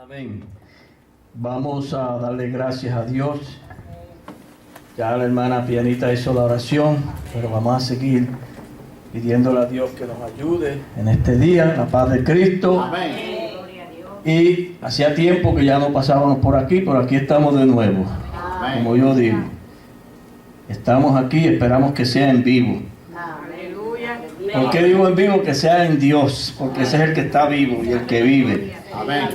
Amén. Vamos a darle gracias a Dios. Ya la hermana pianita hizo la oración, pero vamos a seguir pidiéndole a Dios que nos ayude en este día, la paz de Cristo. Amén. Y hacía tiempo que ya no pasábamos por aquí estamos de nuevo. Amén. Como yo digo, estamos aquí, esperamos que sea en vivo. Aleluya. ¿Por qué digo en vivo? Que sea en Dios, porque ese es el que está vivo y el que vive. Amén.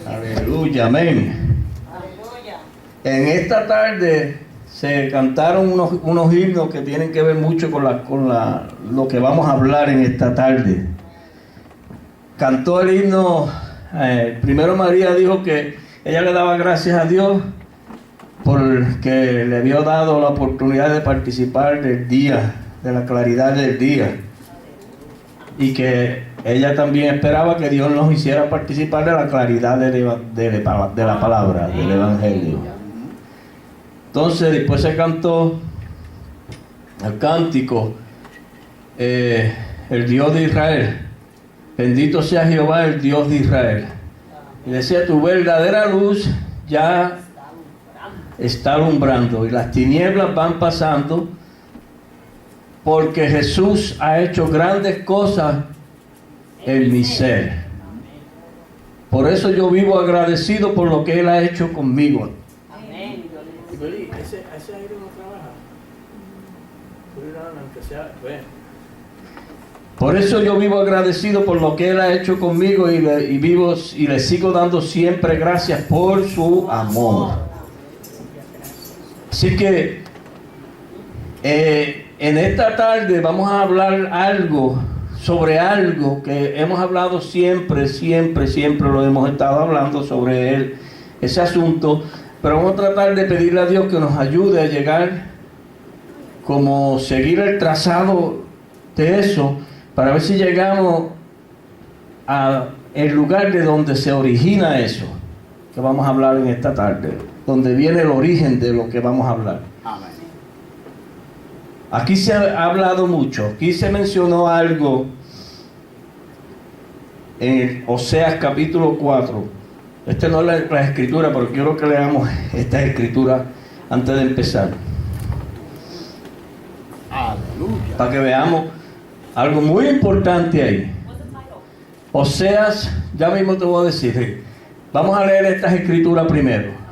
Aleluya, amén. En esta tarde se cantaron unos himnos que tienen que ver mucho con lo que vamos a hablar en esta tarde. Cantó el himno, primero María dijo que ella le daba gracias a Dios porque le había dado la oportunidad de participar del día, de la claridad del día. Y que ella también esperaba que Dios nos hiciera participar de la claridad de la palabra, del Evangelio. Entonces después se cantó el cántico, el Dios de Israel. Bendito sea Jehová, el Dios de Israel. Y decía, tu verdadera luz ya está alumbrando y las tinieblas van pasando, porque Jesús ha hecho grandes cosas en mi ser. Por eso yo vivo agradecido por lo que Él ha hecho conmigo. Amén. Ese aire no trabaja. Por eso yo vivo agradecido por lo que Él ha hecho conmigo y le sigo dando siempre gracias por su amor. Así que en esta tarde vamos a hablar sobre algo que hemos hablado siempre lo hemos estado hablando sobre ese asunto, pero vamos a tratar de pedirle a Dios que nos ayude a llegar, como seguir el trazado de eso, para ver si llegamos al lugar de donde se origina eso, que vamos a hablar en esta tarde, donde viene el origen de lo que vamos a hablar. Amén. Aquí se ha hablado mucho, aquí se mencionó algo en Oseas capítulo 4. Esta no es la escritura, pero quiero que leamos esta escritura antes de empezar. Aleluya. Para que veamos algo muy importante ahí. Oseas, ya mismo te voy a decir. Vamos a leer estas escrituras primero.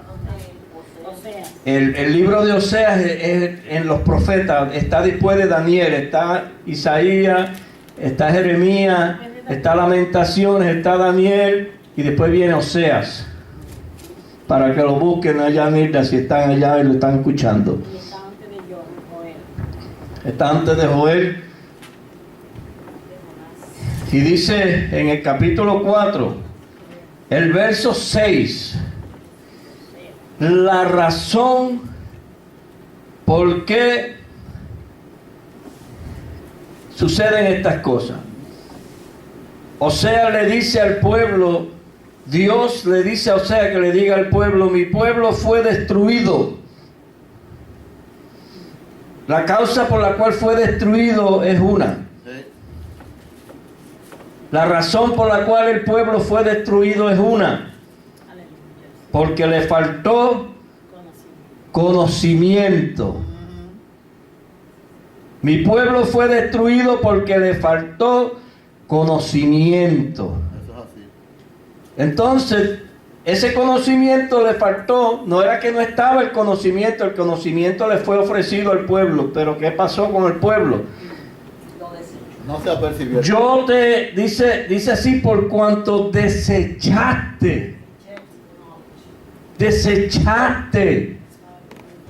El libro de Oseas es en los profetas, está después de Daniel, está Isaías, está Jeremías, está Lamentaciones, está Daniel y después viene Oseas. Para que lo busquen allá, Nilda, si están allá y lo están escuchando. Está antes de Joel. Y dice en el capítulo 4, el verso 6. La razón por qué suceden estas cosas. Osea le dice al pueblo, Dios le dice a Osea que le diga al pueblo, mi pueblo fue destruido. La causa por la cual fue destruido es una. La razón por la cual el pueblo fue destruido es una. Porque le faltó conocimiento. Mi pueblo fue destruido porque le faltó conocimiento. Eso es así. Entonces, ese conocimiento le faltó. No era que no estaba el conocimiento le fue ofrecido al pueblo. Pero ¿qué pasó con el pueblo? No se apercibió. Dice así, por cuanto desechaste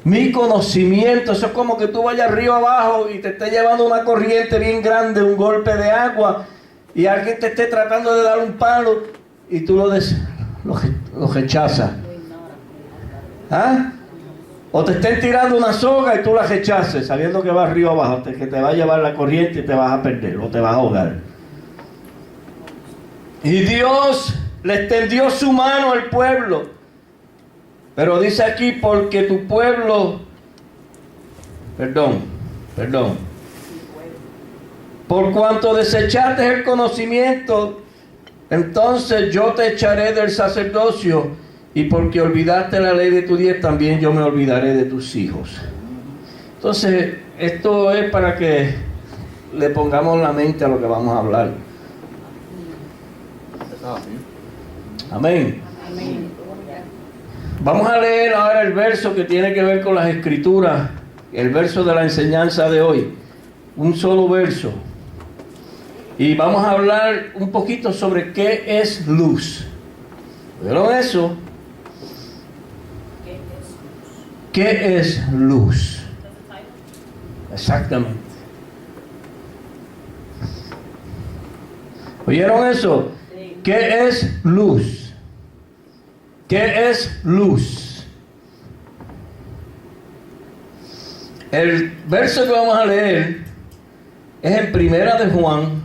mi conocimiento. Eso es como que tú vayas río abajo y te esté llevando una corriente bien grande, un golpe de agua, y alguien te esté tratando de dar un palo y tú lo rechazas. ¿Ah? O te estén tirando una soga y tú la rechaces sabiendo que vas río abajo, que te va a llevar la corriente y te vas a perder o te vas a ahogar. Y Dios le extendió su mano al pueblo. Pero dice aquí, porque tu pueblo, por cuanto desechaste el conocimiento, entonces yo te echaré del sacerdocio, y porque olvidaste la ley de tu Dios, también yo me olvidaré de tus hijos. Entonces, esto es para que le pongamos la mente a lo que vamos a hablar. Amén. Amén. Vamos a leer ahora el verso que tiene que ver con las escrituras, el verso de la enseñanza de hoy, un solo verso. Y vamos a hablar un poquito sobre qué es luz. ¿Vieron eso? ¿Qué es luz? Exactamente. ¿Oyeron eso? ¿Qué es luz? ¿Qué es luz? El verso que vamos a leer es en Primera de Juan,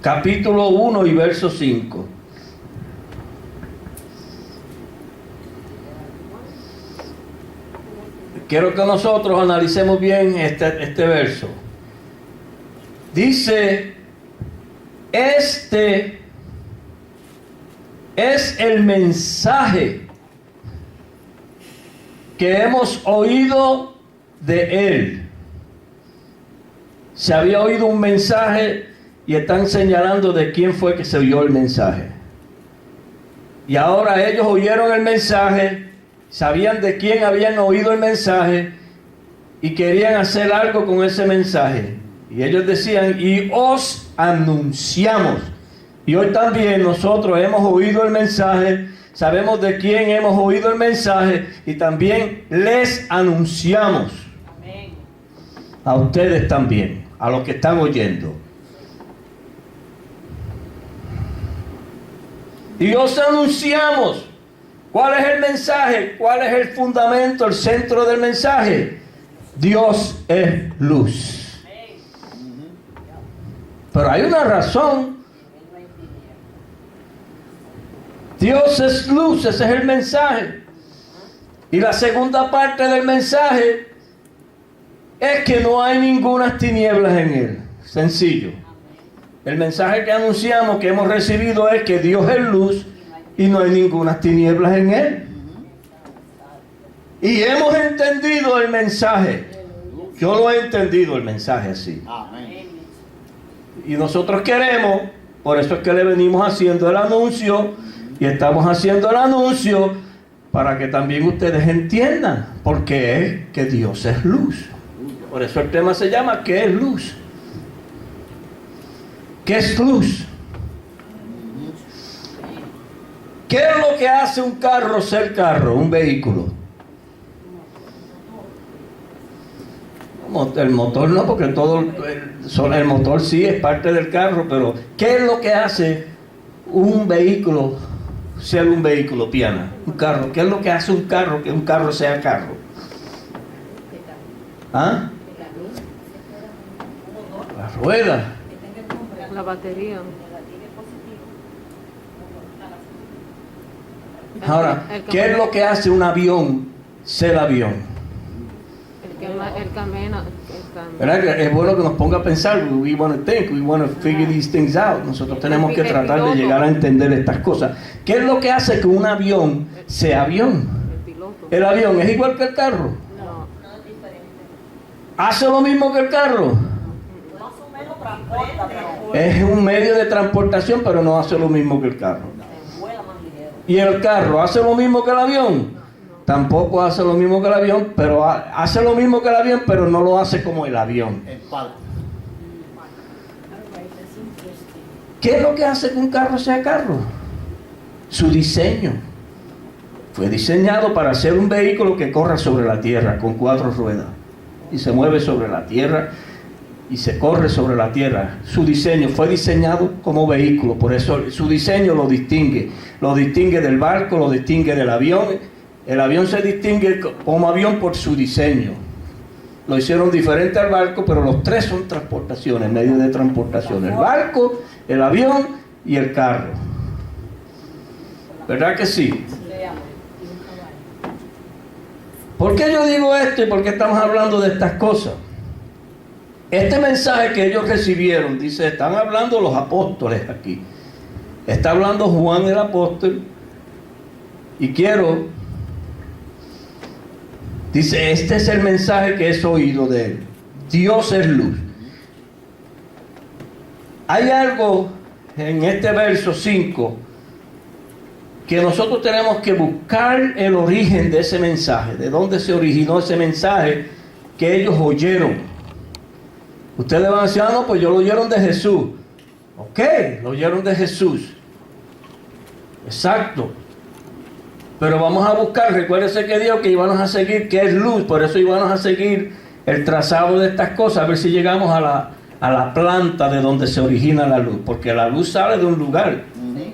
capítulo 1 y verso 5. Quiero que nosotros analicemos bien este verso. Dice, este es el mensaje que hemos oído de él. Se había oído un mensaje y están señalando de quién fue que se oyó el mensaje. Y ahora ellos oyeron el mensaje, sabían de quién habían oído el mensaje y querían hacer algo con ese mensaje. Y ellos decían, y os anunciamos. Y hoy también nosotros hemos oído el mensaje, sabemos de quién hemos oído el mensaje y también les anunciamos. Amén. A ustedes también, a los que están oyendo. Y os anunciamos. ¿Cuál es el mensaje? ¿Cuál es el fundamento, el centro del mensaje? Dios es luz. Pero hay una razón. Dios es luz, ese es el mensaje. Y la segunda parte del mensaje es que no hay ninguna tinieblas en él. Sencillo. El mensaje que anunciamos, que hemos recibido, es que Dios es luz y no hay ninguna tinieblas en él. Y hemos entendido el mensaje. Yo lo he entendido el mensaje así. Amén. Y nosotros queremos, por eso es que le venimos haciendo el anuncio, y estamos haciendo el anuncio para que también ustedes entiendan por qué es que Dios es luz. Por eso el tema se llama ¿qué es luz? ¿Qué es luz? ¿Qué es lo que hace un carro ser carro, un vehículo? El motor no, porque el motor sí es parte del carro, pero ¿qué es lo que hace un vehículo ser un vehículo, Piana? Un carro. ¿Qué es lo que hace un carro que un carro sea carro? ¿Ah? La rueda. La batería. Ahora, ¿qué es lo que hace un avión ser avión? El camino. ¿Verdad? Que es bueno que nos ponga a pensar. We want to think, we want to figure these things out. Nosotros tenemos que tratar de llegar a entender estas cosas. ¿Qué es lo que hace que un avión sea avión? El piloto. ¿El avión es igual que el carro? No. ¿Hace lo mismo que el carro? Más o menos transporta, pero Es un medio de transportación, pero no hace lo mismo que el carro. vuela más ligero. ¿Y el carro hace lo mismo que el avión? Tampoco hace lo mismo que el avión, pero hace lo mismo que el avión, pero no lo hace como el avión. En parte. ¿Qué es lo que hace que un carro sea carro? Su diseño. Fue diseñado para ser un vehículo que corra sobre la tierra con 4 ruedas y se mueve sobre la tierra y se corre sobre la tierra. Su diseño fue diseñado como vehículo, por eso su diseño lo distingue del barco, lo distingue del avión. El avión se distingue como avión por su diseño. Lo hicieron diferente al barco, pero los tres son transportaciones, medios de transportación: el barco, el avión y el carro. ¿Verdad que sí? ¿Por qué yo digo esto y por qué estamos hablando de estas cosas? Este mensaje que ellos recibieron, dice, están hablando los apóstoles aquí. Está hablando Juan el apóstol. Y dice, este es el mensaje que he oído de él. Dios es luz. Hay algo en este verso 5 que nosotros tenemos que buscar el origen de ese mensaje, de dónde se originó ese mensaje que ellos oyeron. Ustedes van a decir, no, pues yo lo oyeron de Jesús. Ok, lo oyeron de Jesús. Exacto. Pero vamos a buscar, recuérdense que dijo que íbamos a seguir, que es luz, por eso íbamos a seguir el trazado de estas cosas, a ver si llegamos a la planta de donde se origina la luz, porque la luz sale de un lugar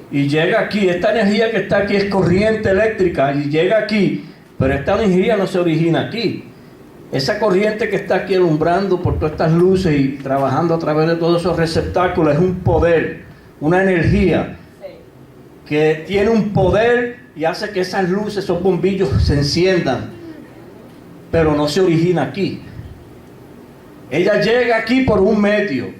y llega aquí. Esta energía que está aquí es corriente eléctrica y llega aquí, pero esta energía no se origina aquí. Esa corriente que está aquí alumbrando por todas estas luces y trabajando a través de todos esos receptáculos es un poder, una energía que tiene un poder y hace que esas luces, esos bombillos se enciendan, pero no se origina aquí. Ella llega aquí por un medio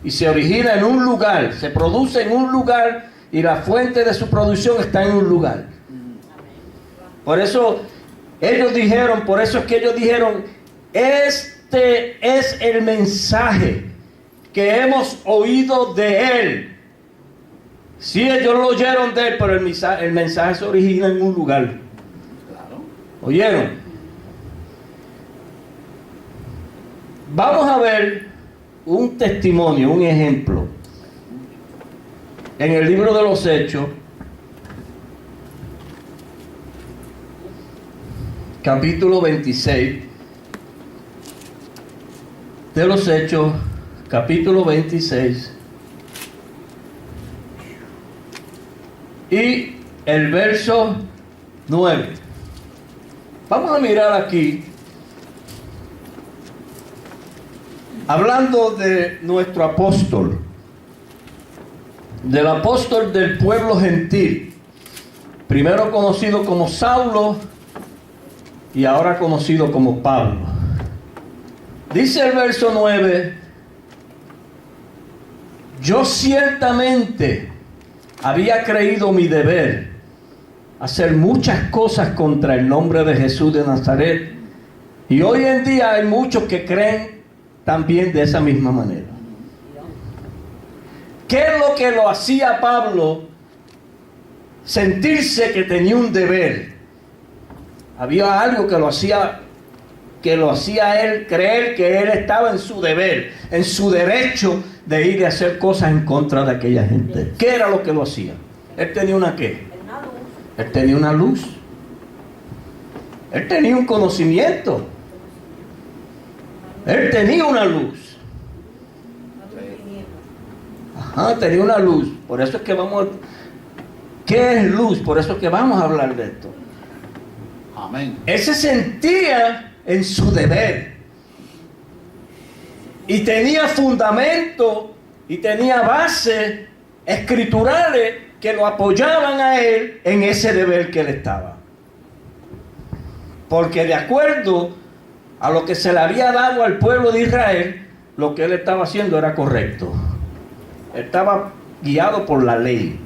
y se origina en un lugar, se produce en un lugar y la fuente de su producción está en un lugar. Por eso ellos dijeron, por eso es que ellos dijeron, este es el mensaje que hemos oído de él. Sí, ellos lo oyeron de él, pero el mensaje se origina en un lugar. ¿Oyeron? Vamos a ver un testimonio, un ejemplo. En el libro de los Hechos, capítulo 26. De los Hechos, capítulo 26. Y el verso 9. Vamos a mirar aquí, hablando de nuestro apóstol, del apóstol del pueblo gentil, primero conocido como Saulo y ahora conocido como Pablo. Dice el verso 9: yo ciertamente había creído mi deber hacer muchas cosas contra el nombre de Jesús de Nazaret, y hoy en día hay muchos que creen también de esa misma manera. ¿Qué es lo que lo hacía Pablo sentirse que tenía un deber? Había algo que lo hacía él creer que él estaba en su deber, en su derecho de ir a hacer cosas en contra de aquella gente. ¿Qué era lo que lo hacía? Él tenía una ¿qué? Él tenía una luz. Él tenía un conocimiento. Él tenía una luz. Ajá, tenía una luz. Por eso es que vamos a... ¿Qué es luz? Por eso es que vamos a hablar de esto. Amén. Él se sentía en su deber. Y tenía fundamento y tenía bases escriturales que lo apoyaban a él en ese deber que él estaba. Porque de acuerdo a lo que se le había dado al pueblo de Israel, lo que él estaba haciendo era correcto. Él estaba guiado por la ley.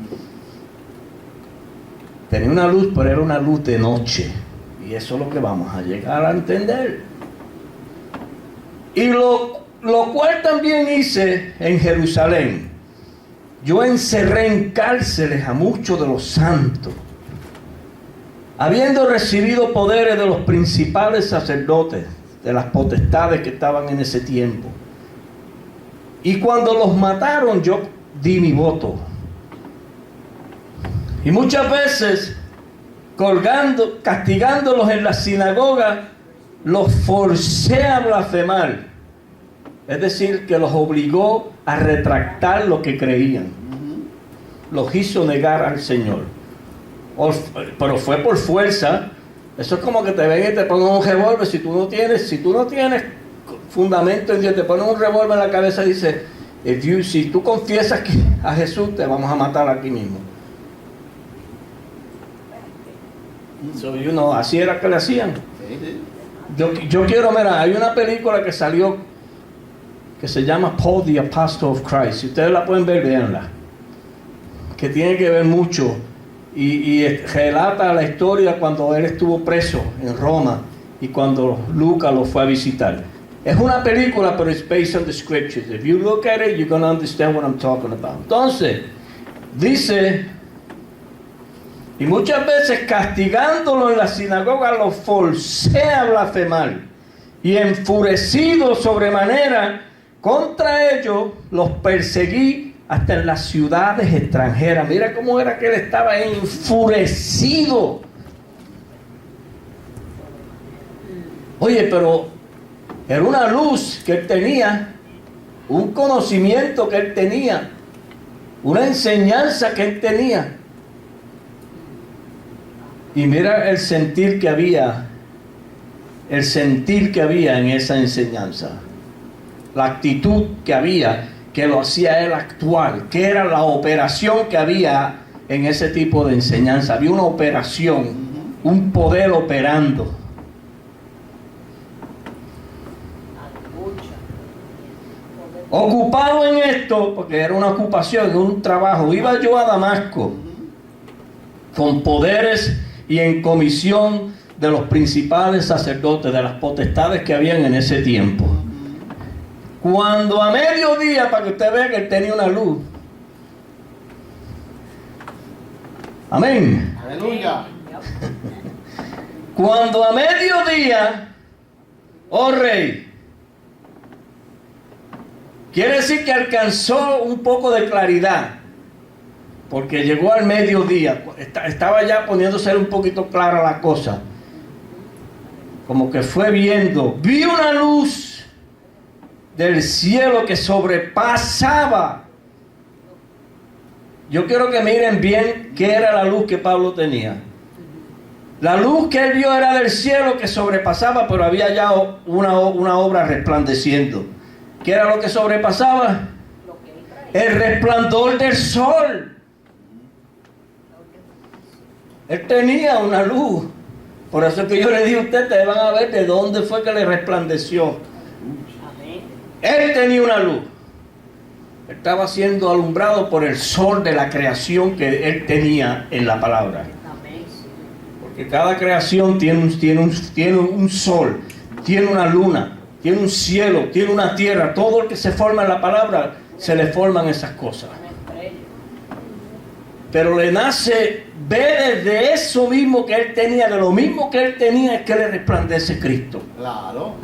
Tenía una luz, pero era una luz de noche. Y eso es lo que vamos a llegar a entender. Y lo cual también hice en Jerusalén. Yo encerré en cárceles a muchos de los santos, habiendo recibido poderes de los principales sacerdotes, de las potestades que estaban en ese tiempo. Y cuando los mataron, yo di mi voto. Y muchas veces, castigándolos en la sinagoga, los forcé a blasfemar. Es decir, que los obligó a retractar lo que creían. Los hizo negar al Señor. Pero fue por fuerza. Eso es como que te ven y te ponen un revólver. Si tú no tienes fundamento en Dios, te ponen un revólver en la cabeza y dice, si tú confiesas a Jesús, te vamos a matar aquí mismo. Así era que le hacían. Yo quiero, mira, hay una película que salió que se llama Paul the Apostle of Christ. Si ustedes la pueden ver, véanla. Que tiene que ver mucho y relata la historia cuando él estuvo preso en Roma y cuando Lucas lo fue a visitar. Es una película, pero it's based on the scriptures. If you look at it, you're going to understand what I'm talking about. Entonces, dice, y muchas veces castigándolo en la sinagoga lo forcé a blasfemar, y enfurecido sobremanera contra ellos los perseguí hasta en las ciudades extranjeras. Mira cómo era que él estaba enfurecido. Oye, pero era una luz que él tenía, un conocimiento que él tenía, una enseñanza que él tenía. Y mira el sentir que había en esa enseñanza, la actitud que había, que lo hacía él actuar, que era la operación que había en ese tipo de enseñanza. Había una operación, un poder operando. Ocupado en esto, porque era una ocupación, un trabajo, iba yo a Damasco con poderes y en comisión de los principales sacerdotes, de las potestades que habían en ese tiempo. Cuando a mediodía, para que usted vea que él tenía una luz. Amén. Aleluya. Cuando a mediodía, oh rey, quiere decir que alcanzó un poco de claridad, porque llegó al mediodía, estaba ya poniéndose un poquito clara la cosa, como que fue viendo, vi una luz del cielo que sobrepasaba. Yo quiero que miren bien qué era la luz que Pablo tenía. La luz que él vio era del cielo que sobrepasaba, pero había ya una obra resplandeciendo. ¿Qué era lo que sobrepasaba? El resplandor del sol. Él tenía una luz. Por eso es que yo le dije a ustedes, van a ver de dónde fue que le resplandeció. Él tenía una luz. Estaba siendo alumbrado por el sol de la creación que él tenía en la palabra. Porque cada creación tiene un sol, tiene una luna, tiene un cielo, tiene una tierra. Todo lo que se forma en la palabra, se le forman esas cosas. Pero le nace, ve desde eso mismo que él tenía, de lo mismo que él tenía, es que le resplandece Cristo. Claro.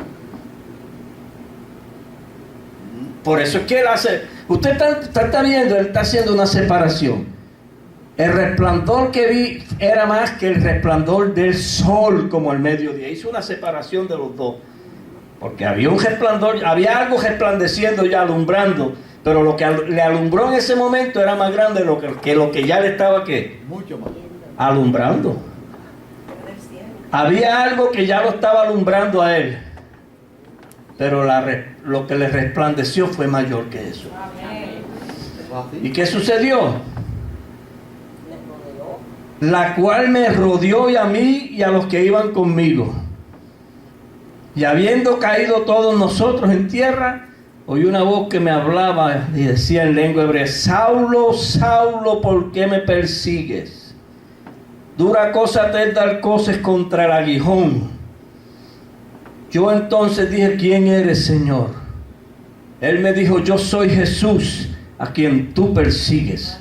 Por eso es que él hace, usted está viendo, él está haciendo una separación. El resplandor que vi era más que el resplandor del sol como el mediodía. Hizo una separación de los dos. Porque había un resplandor, había algo resplandeciendo ya, alumbrando. Pero lo que le alumbró en ese momento era más grande que lo que ya le estaba, ¿qué? Mucho más. Alumbrando. Había algo que ya lo estaba alumbrando a él. Pero lo que le resplandeció fue mayor que eso. ¿Y qué sucedió? La cual me rodeó y a mí y a los que iban conmigo. Y habiendo caído todos nosotros en tierra, oí una voz que me hablaba y decía en lengua hebrea: Saulo, Saulo, ¿por qué me persigues? Dura cosa te es dar cosas contra el aguijón. Yo entonces dije: ¿quién eres, Señor? Él me dijo: yo soy Jesús, a quien tú persigues.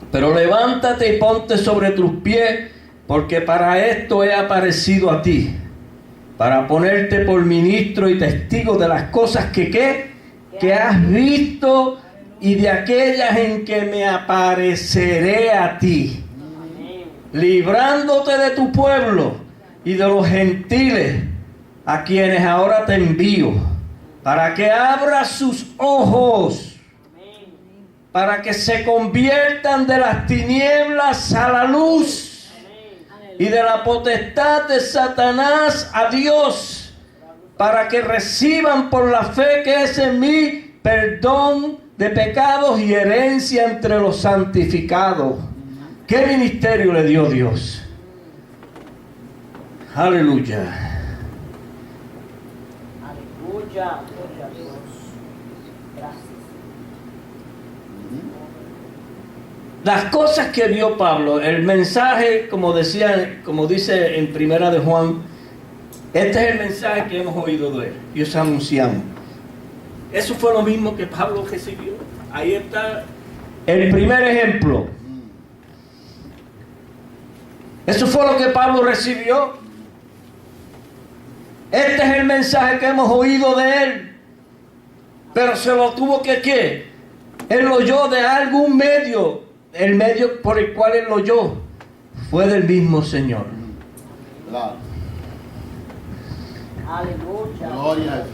Pero levántate y ponte sobre tus pies, porque para esto he aparecido a ti, para ponerte por ministro y testigo de las cosas que has visto y de aquellas en que me apareceré a ti, librándote de tu pueblo y de los gentiles, a quienes ahora te envío, para que abras sus ojos, para que se conviertan de las tinieblas a la luz y de la potestad de Satanás a Dios, para que reciban por la fe que es en mí perdón de pecados y herencia entre los santificados. ¿Qué ministerio le dio Dios? Aleluya. Aleluya. las cosas que vio Pablo, el mensaje, como dice en Primera de Juan, este es el mensaje que hemos oído de él y os anunciamos. Eso fue lo mismo que Pablo recibió. Ahí está el primer ejemplo. Eso fue lo que Pablo recibió. Este es el mensaje que hemos oído de él. Pero se lo tuvo que ¿qué? Él lo oyó de algún medio. El medio por el cual él lo oyó fue del mismo Señor. Claro. Aleluya. Gloria a Dios.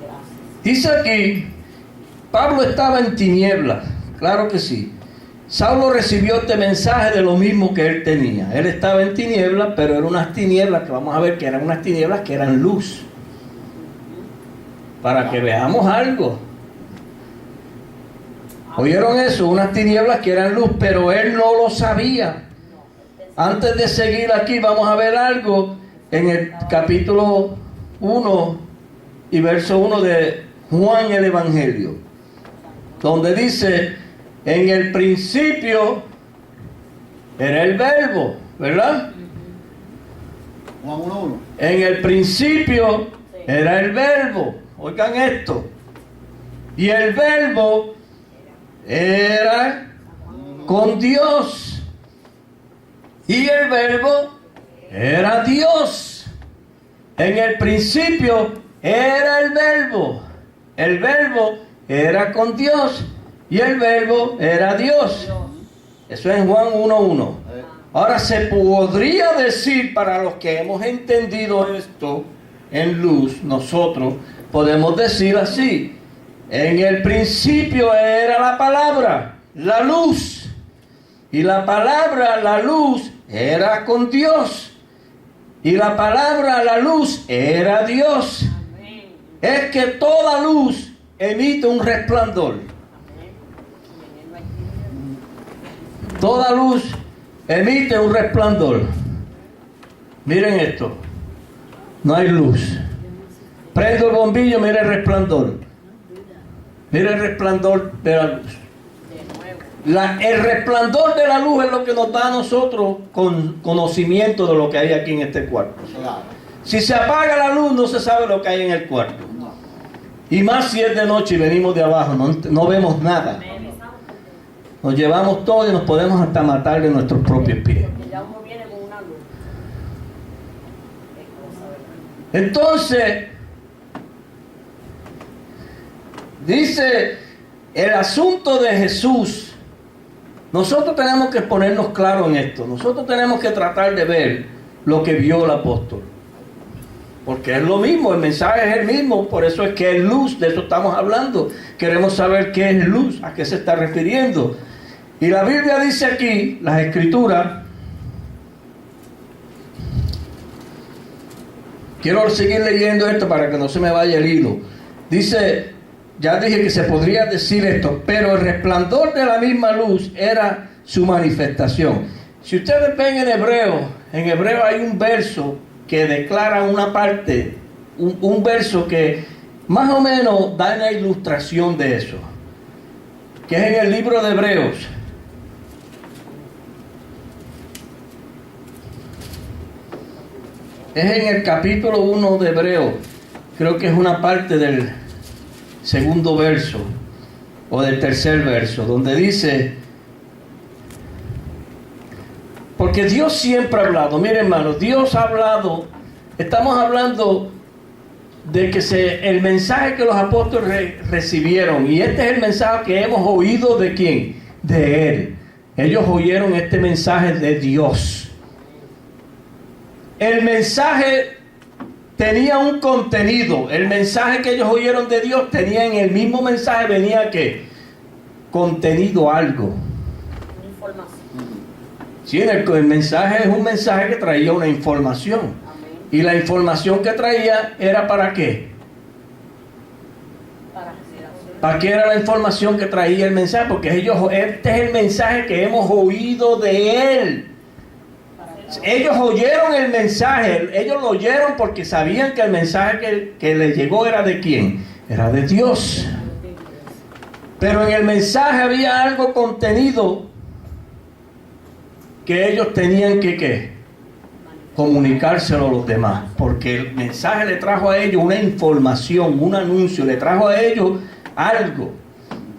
Gracias. Dice aquí, Pablo estaba en tinieblas. Claro que sí. Saulo recibió este mensaje de lo mismo que él tenía. Él estaba en tinieblas, pero eran unas tinieblas que vamos a ver que eran unas tinieblas que eran luz. Para que veamos algo. ¿Oyeron eso? Unas tinieblas que eran luz, pero él no lo sabía. Antes de seguir aquí, vamos a ver algo en el capítulo 1 y verso 1 de Juan el Evangelio, donde dice, en el principio era el verbo, ¿verdad? Juan 1:1. En el principio era el verbo. Oigan esto. Y el verbo era con Dios. Y el verbo era Dios. En el principio era el verbo. El verbo era con Dios. Y el verbo era Dios. Eso es en Juan 1:1. Ahora se podría decir, para los que hemos entendido esto en luz, nosotros podemos decir así: en el principio era la palabra, la luz, y la palabra, la luz, era con Dios, y la palabra, la luz, era Dios. Es que toda luz emite un resplandor. Toda luz emite un resplandor. Miren esto. No hay luz. Prendo el bombillo, mire el resplandor. Mire el resplandor de la luz. El resplandor de la luz es lo que nos da a nosotros con conocimiento de lo que hay aquí en este cuarto. Claro. Si se apaga la luz, no se sabe lo que hay en el cuarto. No. Y más si es de noche y venimos de abajo, no vemos nada. Nos llevamos todo y nos podemos hasta matar de nuestros propios pies. Porque ya uno viene con una luz. Entonces, dice el asunto de Jesús. Nosotros tenemos que ponernos claros en esto. Nosotros tenemos que tratar de ver lo que vio el apóstol. Porque es lo mismo, el mensaje es el mismo, por eso es que es luz, de eso estamos hablando. Queremos saber qué es luz, a qué se está refiriendo. Y la Biblia dice aquí, las Escrituras, quiero seguir leyendo esto para que no se me vaya el hilo. Dice, ya dije que se podría decir esto, pero el resplandor de la misma luz era su manifestación. Si ustedes ven en hebreo hay un verso que declara una parte, un verso que más o menos da una ilustración de eso, que es en el libro de Hebreos. Es en el capítulo 1 de Hebreos, creo que es una parte del segundo verso o del tercer verso, donde dice, porque Dios siempre ha hablado. Miren, hermanos, Dios ha hablado. Estamos hablando de que el mensaje que los apóstoles recibieron, y este es el mensaje que hemos oído de ¿quién? De Él. Ellos oyeron este mensaje de Dios. El mensaje tenía un contenido. El mensaje que ellos oyeron de Dios tenía en el mismo mensaje, venía ¿qué? Contenido algo. Información. Sí, el mensaje es un mensaje que traía una información. Amén. Y la información que traía era ¿para qué? ¿Para qué era la información que traía el mensaje? Porque este es el mensaje que hemos oído de Él. Ellos oyeron el mensaje, ellos lo oyeron porque sabían que el mensaje que les llegó era ¿de quién? Era de Dios. Pero en el mensaje había algo contenido que ellos tenían que ¿qué? Comunicárselo a los demás, porque el mensaje le trajo a ellos una información, un anuncio, le trajo a ellos algo.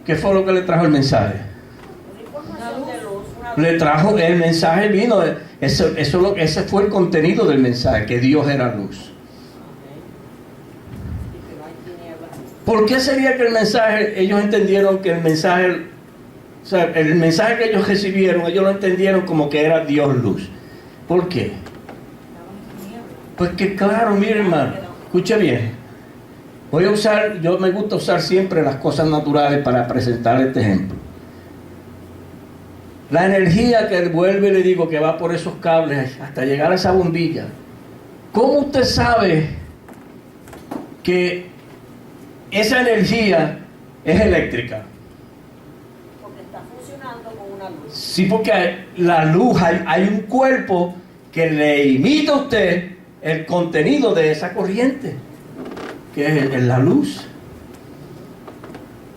¿Qué fue lo que le trajo el mensaje? Le trajo, el mensaje vino, ese fue el contenido del mensaje, que Dios era luz. ¿Por qué sería que el mensaje, ellos entendieron que el mensaje, o sea, el mensaje que ellos recibieron, ellos lo entendieron como que era Dios luz? ¿Por qué? Pues que claro, mire hermano, escuche bien. Voy a usar, yo me gusta usar siempre las cosas naturales para presentar este ejemplo. La energía que vuelve, le digo, que va por esos cables hasta llegar a esa bombilla. ¿Cómo usted sabe que esa energía es eléctrica? Porque está funcionando con una luz. Sí, porque la luz, hay un cuerpo que le imita a usted el contenido de esa corriente, que es la luz.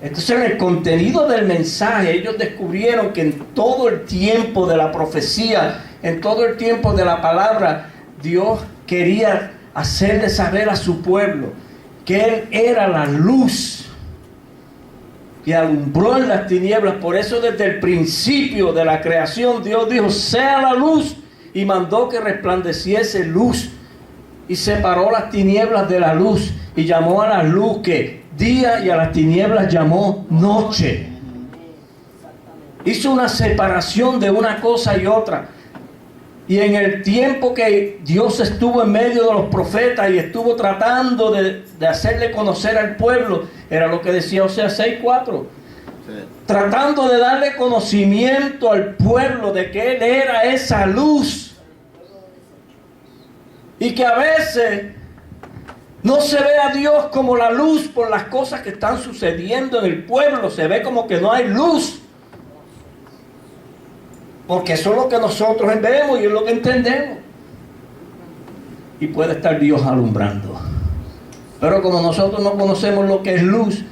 Entonces, en el contenido del mensaje, ellos descubrieron que en todo el tiempo de la profecía, en todo el tiempo de la palabra, Dios quería hacerle saber a su pueblo que Él era la luz que alumbró en las tinieblas. Por eso desde el principio de la creación Dios dijo, sea la luz, y mandó que resplandeciese luz, y separó las tinieblas de la luz, y llamó a la luz que día, y a las tinieblas llamó noche. Hizo una separación de una cosa y otra. Y en el tiempo que Dios estuvo en medio de los profetas y estuvo tratando de hacerle conocer al pueblo, era lo que decía Oseas 6:4. Sí. Tratando de darle conocimiento al pueblo de que Él era esa luz. Y que a veces no se ve a Dios como la luz por las cosas que están sucediendo en el pueblo. Se ve como que no hay luz. Porque eso es lo que nosotros vemos y es lo que entendemos. Y puede estar Dios alumbrando. Pero como nosotros no conocemos lo que es luz,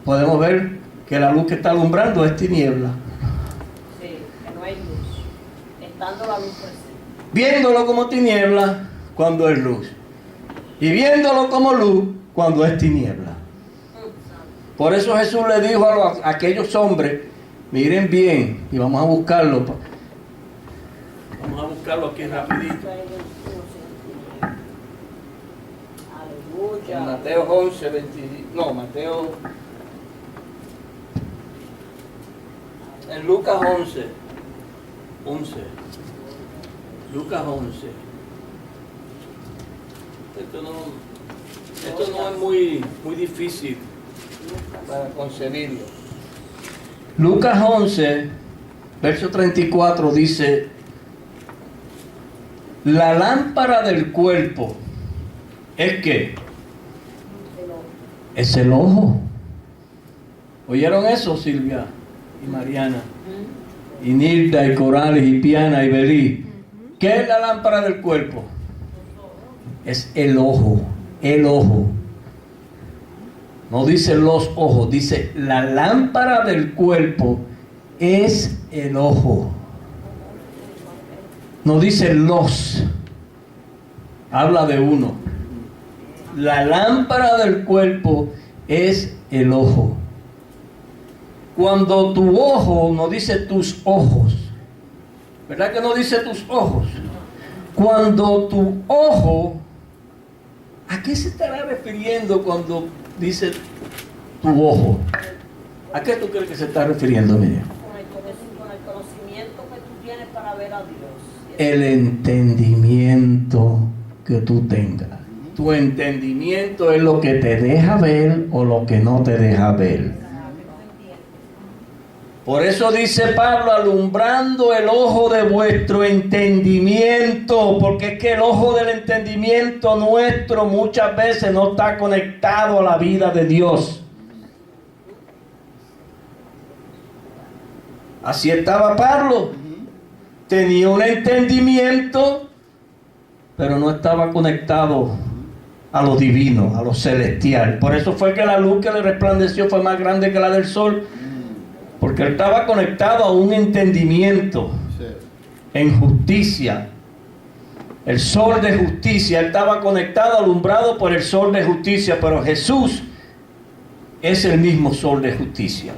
podemos ver que la luz que está alumbrando es tiniebla. Sí, que no hay luz. Estando la luz presente. Viéndolo como tiniebla cuando es luz. Y viéndolo como luz cuando es tiniebla. Por eso Jesús le dijo a aquellos hombres, miren bien, y vamos a buscarlo. Vamos a buscarlo aquí rapidito. En Aleluya. Mateo 11, 20, no, Mateo... En Lucas 11. Lucas 11. Esto no es muy difícil para concebirlo. Lucas 11, verso 34 dice, la lámpara del cuerpo es ¿qué? Es el ojo. ¿Oyeron eso, Silvia y Mariana? Y Nilda y Corales y Piana y Belí. ¿Qué es la lámpara del cuerpo? Es el ojo, el ojo. No dice los ojos, dice la lámpara del cuerpo es el ojo. No dice los, habla de uno. La lámpara del cuerpo es el ojo. Cuando tu ojo, no dice tus ojos, ¿verdad que no dice tus ojos? Cuando tu ojo, ¿a qué se estará refiriendo cuando dice tu ojo? ¿A qué tú crees que se está refiriendo, Miriam? Con el conocimiento que tú tienes para ver a Dios. El entendimiento que tú tengas. Tu entendimiento es lo que te deja ver o lo que no te deja ver. Por eso dice Pablo, alumbrando el ojo de vuestro entendimiento, porque es que el ojo del entendimiento nuestro muchas veces no está conectado a la vida de Dios. Así estaba Pablo. Tenía un entendimiento, pero no estaba conectado a lo divino, a lo celestial. Por eso fue que la luz que le resplandeció fue más grande que la del sol, Porque él estaba conectado a un entendimiento Sí. en justicia. El sol de justicia. Él estaba conectado, alumbrado por el sol de justicia. Pero Jesús es el mismo sol de justicia.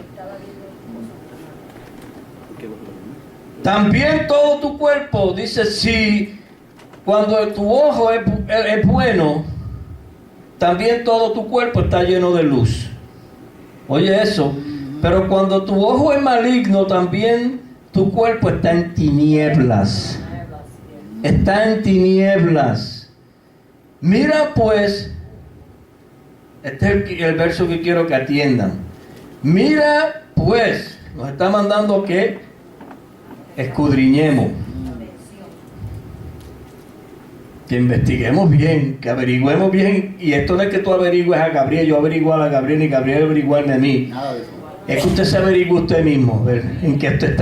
También todo tu cuerpo, dice, si cuando tu ojo es bueno, también todo tu cuerpo está lleno de luz. Oye eso. Pero cuando tu ojo es maligno, también tu cuerpo está en tinieblas. Está en tinieblas. Mira pues, este es el verso que quiero que atiendan. Mira pues, nos está mandando que escudriñemos, que investiguemos bien, que averigüemos bien. Y esto no es que tú averigües a Gabriel, yo averiguo a Gabriel y Gabriel averiguarme a mí. Nada de eso. Es que usted se averigüe usted mismo, ver en qué usted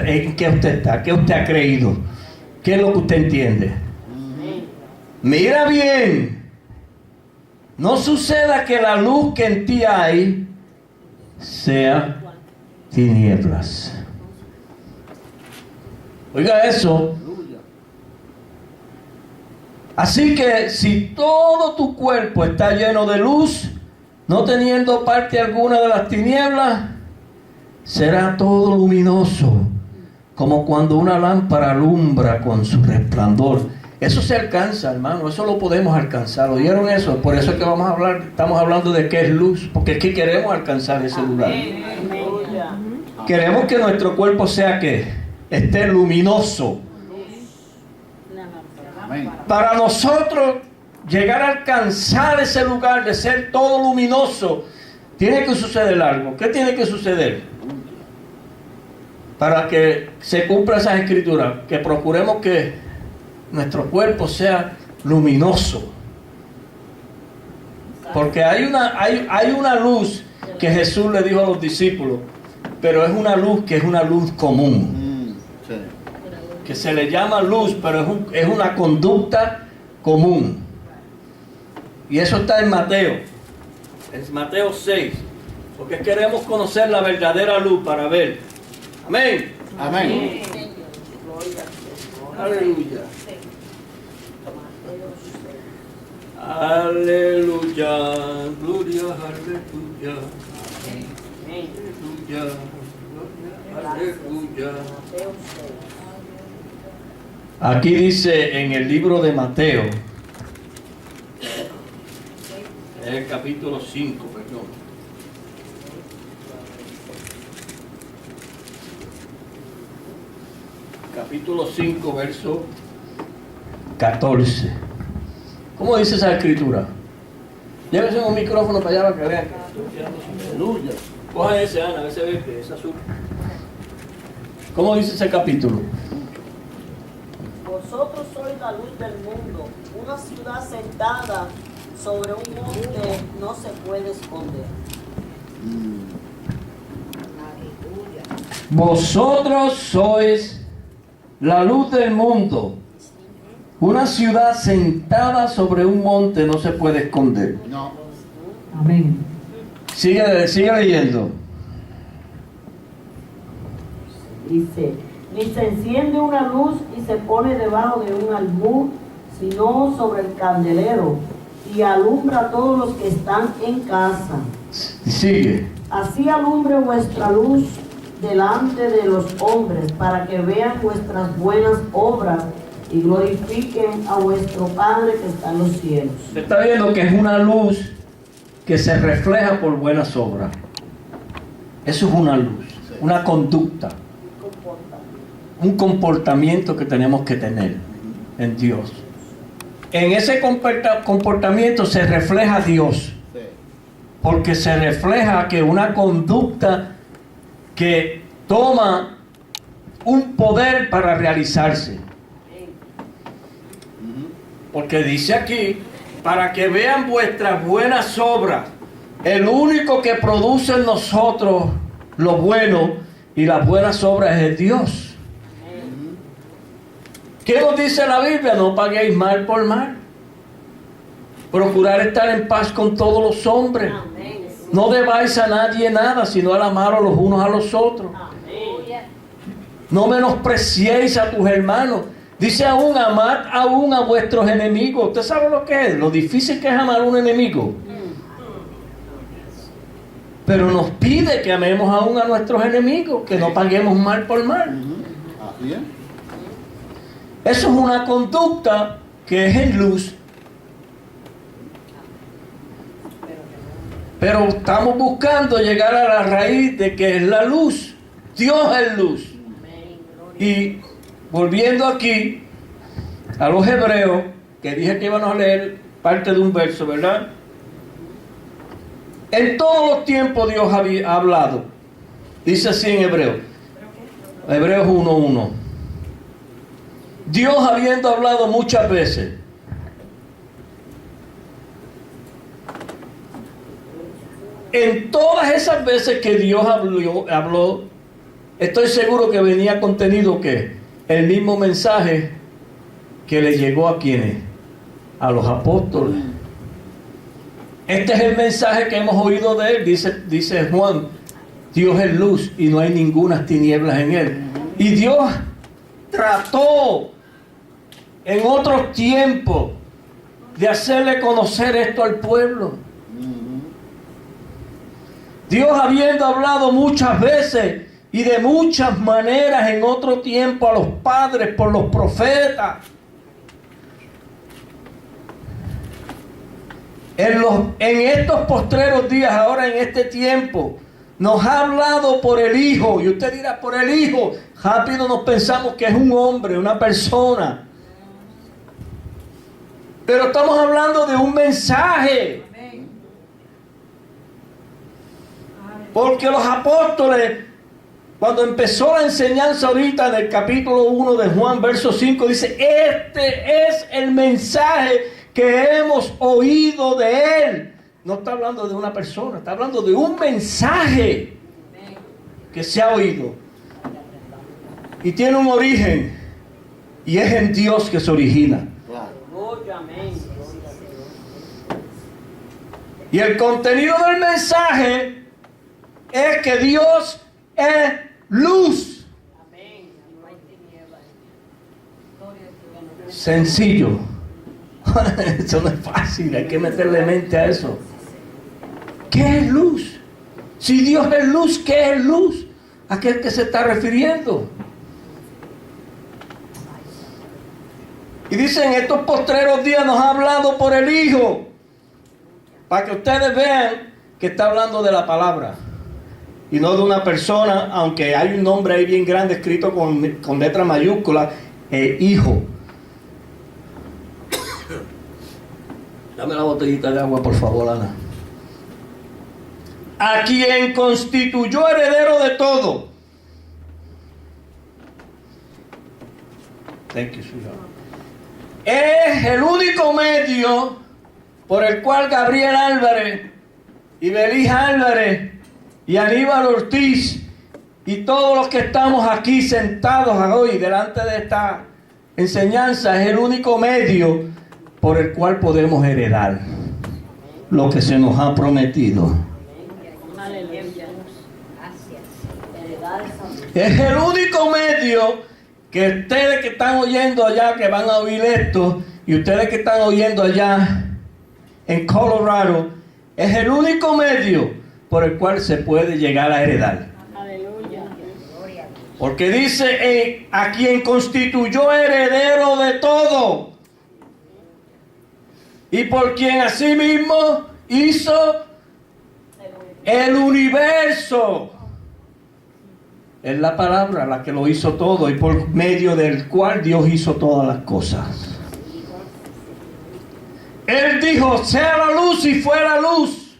está, qué usted ha creído, qué es lo que usted entiende. Mira bien, no suceda que la luz que en ti hay sea tinieblas. Oiga eso. Aleluya. Así que si todo tu cuerpo está lleno de luz, no teniendo parte alguna de las tinieblas, será todo luminoso, como cuando una lámpara alumbra con su resplandor. Eso se alcanza, hermano, eso lo podemos alcanzar. ¿Oyeron eso? Por eso es que vamos a hablar, estamos hablando de qué es luz, porque es que queremos alcanzar ese lugar. Aleluya. Queremos que nuestro cuerpo sea que esté luminoso. Amén. Para nosotros llegar a alcanzar ese lugar de ser todo luminoso, tiene que suceder algo. ¿Qué tiene que suceder? Para que se cumpla esas escrituras, que procuremos que nuestro cuerpo sea luminoso. Porque hay una luz que Jesús le dijo a los discípulos, pero es una luz que es una luz común, Sí. que se le llama luz, pero es una conducta común. Y eso está en Mateo, en Mateo 6, porque queremos conocer la verdadera luz para ver. Amén. Amén. Aleluya. Aleluya. Gloria, aleluya. Aleluya. Aleluya. Aquí dice en el libro de Mateo, en el capítulo 5, perdón. Capítulo 5, verso 14. ¿Cómo dice esa escritura? Llévese un micrófono para allá para que vean. Aleluya. Coja ese, Ana, a ver si ve que es azul. ¿Cómo dice ese capítulo? Vosotros sois la luz del mundo. Una ciudad sentada sobre un monte no se puede esconder. Vosotros sois la luz del mundo. Una ciudad sentada sobre un monte no se puede esconder. No. Amén. Sigue leyendo. Dice, ni se enciende una luz y se pone debajo de un almud, sino sobre el candelero, y alumbra a todos los que están en casa. Sigue. Así alumbre vuestra luz delante de los hombres, para que vean vuestras buenas obras y glorifiquen a vuestro Padre que está en los cielos. Se está viendo que es una luz que se refleja por buenas obras. Eso es una luz, una conducta, un comportamiento que tenemos que tener en Dios. En ese comportamiento se refleja Dios, Sí. porque se refleja que una conducta que toma un poder para realizarse. Porque dice aquí, para que vean vuestras buenas obras. El único que produce en nosotros lo bueno y las buenas obras es Dios. ¿Qué nos dice la Biblia? No paguéis mal por mal. Procurar estar en paz con todos los hombres. No debáis a nadie nada, sino al amaros los unos a los otros. No menospreciéis a tus hermanos. Dice aún, amad aún a vuestros enemigos. ¿Usted sabe lo que es? Lo difícil que es amar a un enemigo. Pero nos pide que amemos aún a nuestros enemigos, que no paguemos mal por mal. Así es. Eso es una conducta que es en luz. Pero estamos buscando llegar a la raíz de que es la luz. Dios es luz. Y volviendo aquí a los hebreos, que dije que íbamos a leer parte de un verso, ¿verdad? En todos los tiempos Dios ha hablado. Dice así en Hebreos. Hebreos 1:1. Dios habiendo hablado muchas veces. En todas esas veces que Dios habló, estoy seguro que venía contenido que el mismo mensaje que le llegó a quienes, a los apóstoles. Este es el mensaje que hemos oído de él, dice Juan. Dios es luz y no hay ninguna tinieblas en él. Y Dios trató en otros tiempos de hacerle conocer esto al pueblo. Dios habiendo hablado muchas veces y de muchas maneras en otro tiempo a los padres por los profetas. En estos postreros días, ahora en este tiempo, nos ha hablado por el Hijo. Y usted dirá, por el Hijo. Rápido nos pensamos que es un hombre, una persona. Pero estamos hablando de un mensaje. Porque los apóstoles, cuando empezó la enseñanza ahorita en el capítulo 1 de Juan, verso 5, dice, este es el mensaje que hemos oído de él. No está hablando de una persona, está hablando de un mensaje que se ha oído. Y tiene un origen, y es en Dios que se origina. Y el contenido del mensaje es que Dios es luz. Sencillo. Eso no es fácil, hay que meterle mente a eso. ¿Qué es luz? Si Dios es luz, ¿qué es luz? ¿A qué es que se está refiriendo? Y dice, en estos postreros días nos ha hablado por el Hijo, para que ustedes vean que está hablando de la palabra y no de una persona, aunque hay un nombre ahí bien grande escrito con letra mayúscula, Hijo. Dame la botellita de agua, por favor, Ana. A quien constituyó heredero de todo. Thank you, sweetheart. Es el único medio por el cual Gabriel Álvarez y Belis Álvarez y Aníbal Ortiz y todos los que estamos aquí sentados hoy delante de esta enseñanza, es el único medio por el cual podemos heredar lo que se nos ha prometido. Es el único medio que ustedes que están oyendo allá, que van a oír esto, y ustedes que están oyendo allá en Colorado, es el único medio por el cual se puede llegar a heredar. Porque dice, a quien constituyó heredero de todo, y por quien asimismo hizo el universo. Es la palabra la que lo hizo todo y por medio del cual Dios hizo todas las cosas. Él dijo, sea la luz, y fue la luz.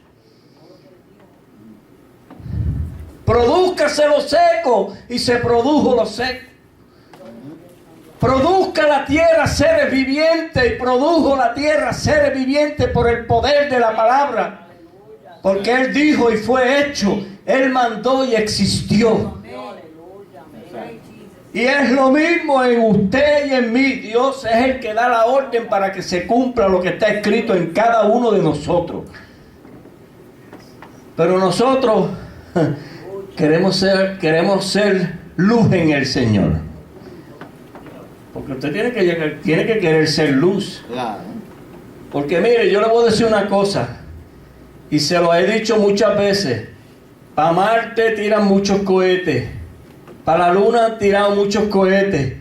Prodúzcase lo seco, y se produjo lo seco. Produzca la tierra seres vivientes, y produjo la tierra seres vivientes por el poder de la palabra. Porque Él dijo y fue hecho. Él mandó y existió. Y es lo mismo en usted y en mí. Dios es el que da la orden para que se cumpla lo que está escrito en cada uno de nosotros. Pero nosotros queremos ser luz en el Señor. Porque usted tiene que querer ser luz. Claro. Porque mire, yo le voy a decir una cosa, y se lo he dicho muchas veces. Para Marte tiran muchos cohetes, para la Luna han tirado muchos cohetes,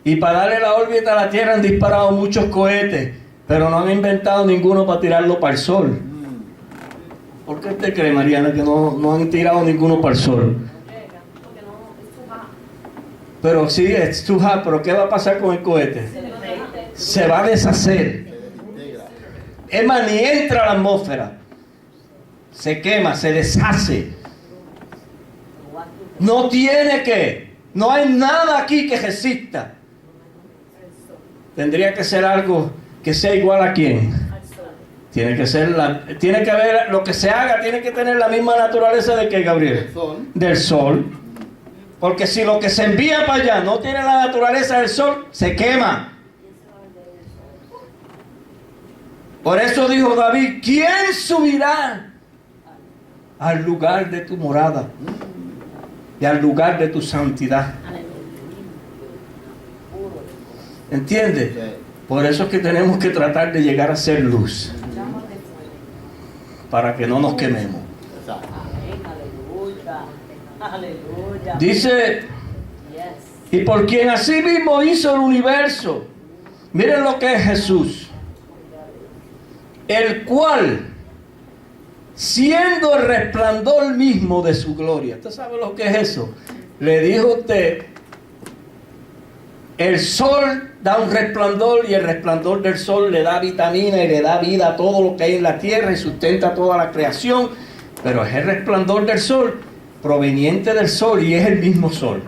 y para darle la órbita a la Tierra han disparado muchos cohetes, pero no han inventado ninguno para tirarlo para el Sol. ¿Por qué usted cree, Mariana, que no han tirado ninguno para el Sol? Pero sí, es too hot, pero ¿qué va a pasar con el cohete? Se va a deshacer. Es más, ni entra a la atmósfera. Se quema, se deshace. No tiene que. No hay nada aquí que resista. Tendría que ser algo que sea igual a quién. Tiene que haber, lo que se haga, tiene que tener la misma naturaleza de que Gabriel. Del sol. Porque si lo que se envía para allá no tiene la naturaleza del sol, se quema. Por eso dijo David, ¿quién subirá al lugar de tu morada y al lugar de tu santidad? ¿Entiendes? Por eso es que tenemos que tratar de llegar a ser luz, para que no nos quememos. Dice, y por quien así mismo hizo el universo. Miren lo que es Jesús, el cual, siendo el resplandor mismo de su gloria. ¿Usted sabe lo que es eso? Le dijo usted, el sol da un resplandor, y el resplandor del sol le da vitamina y le da vida a todo lo que hay en la tierra y sustenta toda la creación. Pero es el resplandor del sol, proveniente del sol, y es el mismo sol.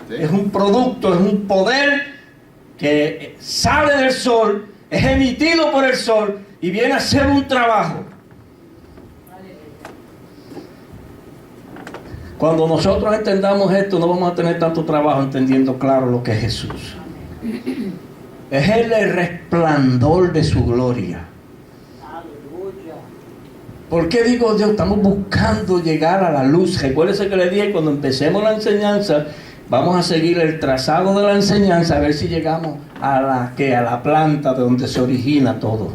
¿Sí? Es un producto, es un poder que sale del sol, es emitido por el sol y viene a hacer un trabajo. Cuando nosotros entendamos esto, no vamos a tener tanto trabajo entendiendo claro lo que es Jesús. Es el resplandor de su gloria. ¿Por qué digo yo? Estamos buscando llegar a la luz. Recuérdese que le dije, cuando empecemos la enseñanza, vamos a seguir el trazado de la enseñanza, a ver si llegamos a la planta de donde se origina todo.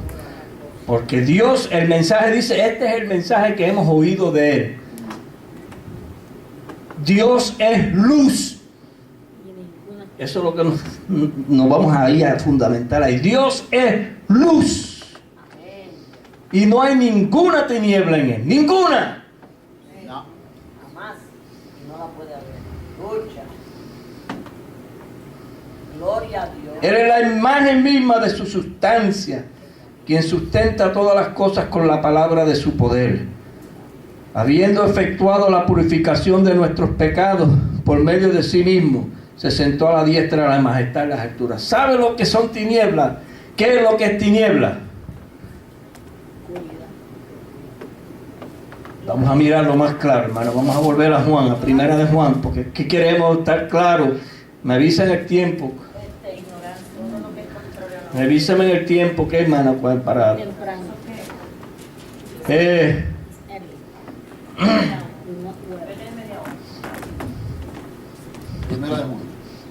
Porque Dios, el mensaje dice, este es el mensaje que hemos oído de Él. Dios es luz. Eso es lo que nos vamos a ir a fundamentar ahí. Dios es luz. Y no hay ninguna tiniebla en Él. ¡Ninguna! No. Jamás. No la puede haber. Lucha. Gloria a Dios. Él es la imagen misma de su sustancia, quien sustenta todas las cosas con la palabra de su poder. Habiendo efectuado la purificación de nuestros pecados por medio de sí mismo, se sentó a la diestra de la majestad en las alturas. ¿Sabe lo que son tinieblas? ¿Qué es lo que es tiniebla? Vamos a mirarlo más claro, hermano. Vamos a volver a Juan, a primera de Juan, porque aquí queremos estar claros. Me avisan el tiempo. Me avisan en el tiempo, ¿qué, hermano? Para...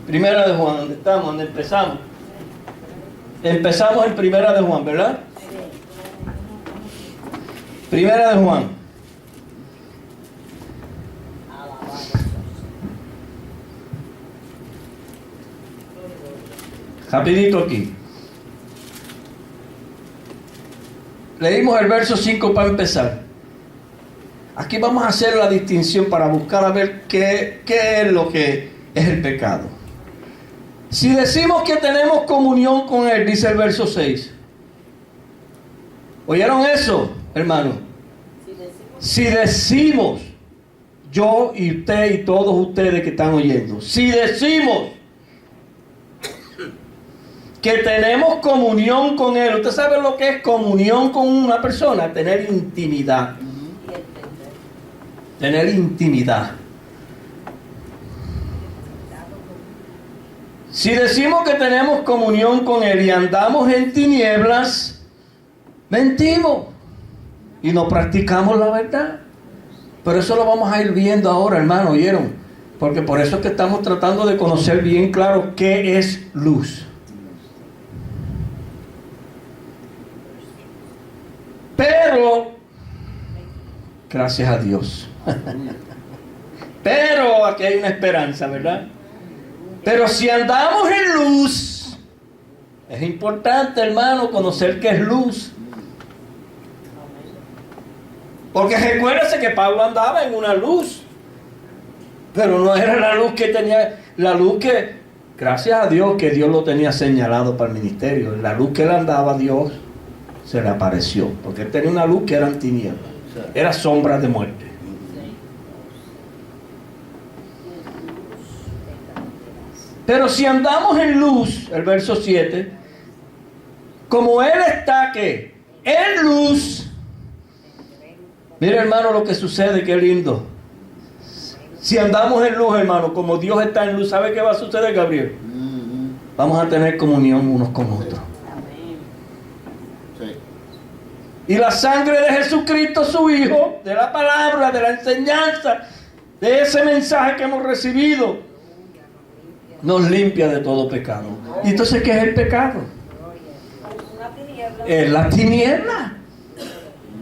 Primera de Juan, ¿dónde estamos? ¿Dónde empezamos? Empezamos en Primera de Juan, ¿verdad? Primera de Juan. Rapidito aquí. Leímos el verso 5 para empezar. Aquí vamos a hacer la distinción para buscar a ver qué es lo que es el pecado. Si decimos que tenemos comunión con Él, dice el verso 6. ¿Oyeron eso, hermano? Si decimos, yo y usted y todos ustedes que están oyendo, si decimos que tenemos comunión con Él, ¿usted sabe lo que es comunión con una persona? Tener intimidad. Tener intimidad. Si decimos que tenemos comunión con Él y andamos en tinieblas, mentimos y no practicamos la verdad. Pero eso lo vamos a ir viendo ahora, hermano, ¿oyeron? Porque por eso es que estamos tratando de conocer bien claro qué es luz. Pero, gracias a Dios. Pero aquí hay una esperanza, ¿verdad? Pero si andamos en luz, es importante, hermano, conocer qué es luz. Porque recuérdese que Pablo andaba en una luz. Pero no era la luz que tenía, la luz que, gracias a Dios, que Dios lo tenía señalado para el ministerio. La luz que él andaba, Dios se le apareció. Porque él tenía una luz que eran tinieblas, era sombra de muerte. Pero si andamos en luz, el verso 7, como él está, ¿qué? En luz. Mira, hermano, lo que sucede, qué lindo. Si andamos en luz, hermano, como Dios está en luz, ¿sabe qué va a suceder, Gabriel? Vamos a tener comunión unos con otros. Y la sangre de Jesucristo, su Hijo, de la palabra, de la enseñanza, de ese mensaje que hemos recibido, nos limpia de todo pecado. ¿Y entonces qué es el pecado? Es la tiniebla.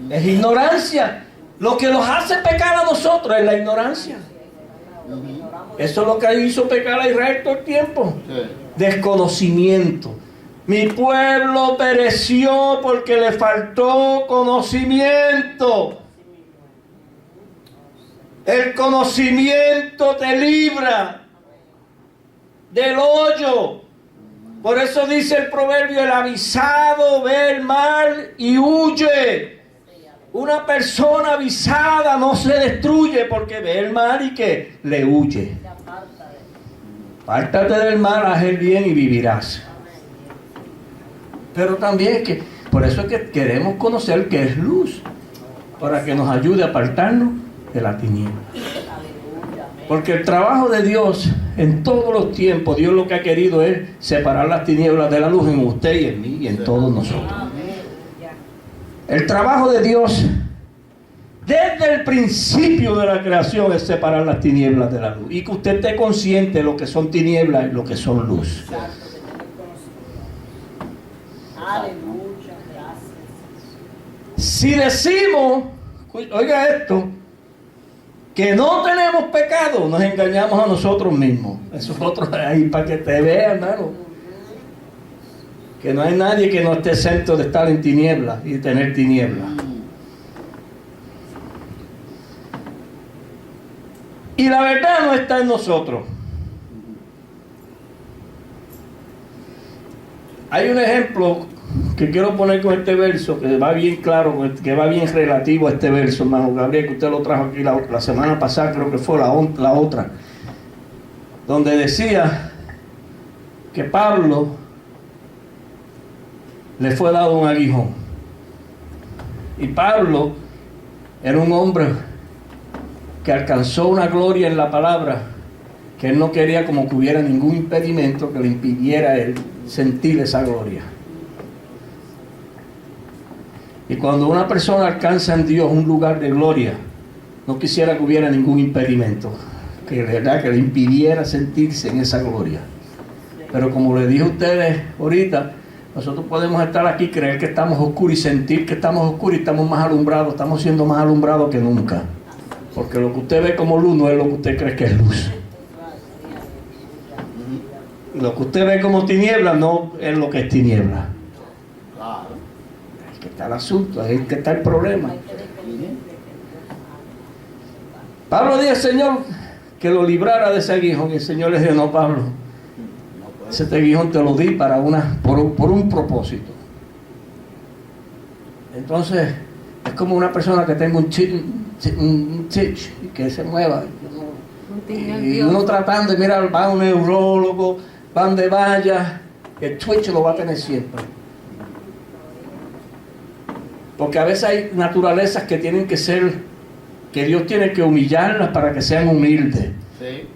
Es ignorancia. Lo que nos hace pecar a nosotros es la ignorancia. Eso es lo que hizo pecar a Israel todo el tiempo. Desconocimiento. Mi pueblo pereció porque le faltó conocimiento. El conocimiento te libra del hoyo. Por eso dice el proverbio: el avisado ve el mal y huye. Una persona avisada no se destruye porque ve el mal y que le huye. Apártate del mal, haz el bien y vivirás. Pero también que, por eso es que queremos conocer qué es luz, para que nos ayude a apartarnos de la tiniebla. Porque el trabajo de Dios en todos los tiempos, Dios lo que ha querido es separar las tinieblas de la luz en usted y en mí y en todos nosotros. El trabajo de Dios desde el principio de la creación es separar las tinieblas de la luz. Y que usted esté consciente de lo que son tinieblas y lo que son luz. Aleluya, gracias. Si decimos, oiga esto, que no tenemos pecado, nos engañamos a nosotros mismos. Eso es otro ahí para que te vean, hermano. Que no hay nadie que no esté exento de estar en tinieblas y tener tinieblas. Y la verdad no está en nosotros. Hay un ejemplo que quiero poner con este verso, que va bien claro, que va bien relativo a este verso, hermano Gabriel, que usted lo trajo aquí la semana pasada, creo que fue la otra, donde decía que Pablo le fue dado un aguijón. Y Pablo era un hombre que alcanzó una gloria en la palabra, que él no quería como que hubiera ningún impedimento que le impidiera a él sentir esa gloria. Y cuando una persona alcanza en Dios un lugar de gloria, no quisiera que hubiera ningún impedimento que le impidiera sentirse en esa gloria. Pero como le dije a ustedes ahorita, nosotros podemos estar aquí, creer que estamos oscuros y sentir que estamos oscuros y estamos más alumbrados, estamos siendo más alumbrados que nunca. Porque lo que usted ve como luz no es lo que usted cree que es luz. Lo que usted ve como tiniebla no es lo que es tiniebla. Ahí que está el asunto, ahí que está el problema. Pablo dijo al Señor que lo librara de ese aguijón, y el Señor le dijo: no, Pablo, ese aguijón te lo di para por un propósito. Entonces es como una persona que tenga un chich y que se mueva, y uno tratando de mirar, va a un neurólogo, va donde vaya, el twitch lo va a tener siempre. Porque a veces hay naturalezas que tienen que ser, que Dios tiene que humillarlas para que sean humildes. Sí.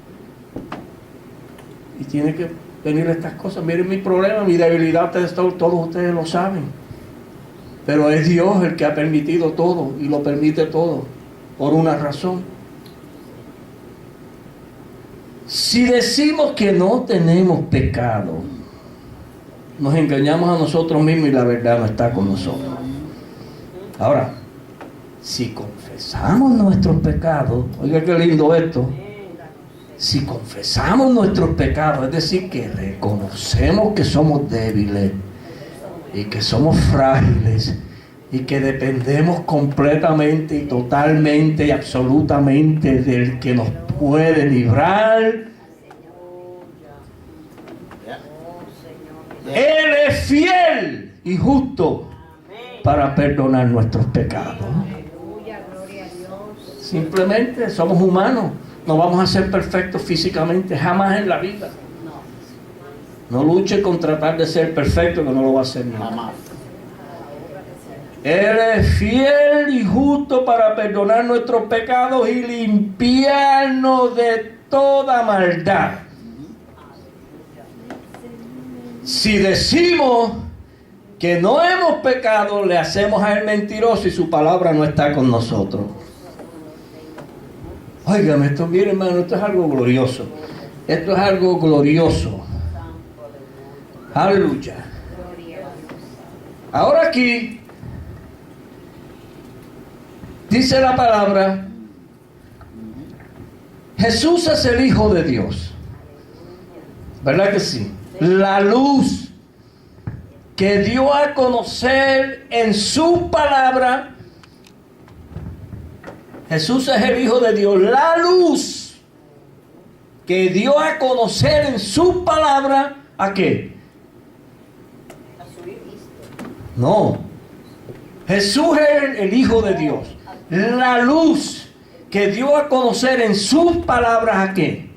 Y tiene que venir estas cosas. Miren mi problema, mi debilidad, todos ustedes lo saben. Pero es Dios el que ha permitido todo y lo permite todo por una razón. Si decimos que no tenemos pecado, nos engañamos a nosotros mismos y la verdad no está con nosotros. Ahora, si confesamos nuestros pecados, oiga qué lindo esto, si confesamos nuestros pecados, es decir, que reconocemos que somos débiles y que somos frágiles y que dependemos completamente y totalmente y absolutamente del que nos puede librar, Él es fiel y justo para perdonar nuestros pecados. Simplemente somos humanos, no vamos a ser perfectos físicamente jamás en la vida. No luche con tratar de ser perfecto, que no lo va a hacer nunca. Jamás. Él es fiel y justo para perdonar nuestros pecados y limpiarnos de toda maldad. Si decimos que no hemos pecado, le hacemos a Él mentiroso y su palabra no está con nosotros. Óigame, esto, mire hermano, esto es algo glorioso. Esto es algo glorioso. Aleluya. Ahora aquí dice la palabra, Jesús es el Hijo de Dios. ¿Verdad que sí? La luz que dio a conocer en su palabra. Jesús es el Hijo de Dios. La luz que dio a conocer en su palabra, ¿a qué? No. Jesús es el Hijo de Dios. La luz que dio a conocer en sus palabras, ¿a qué?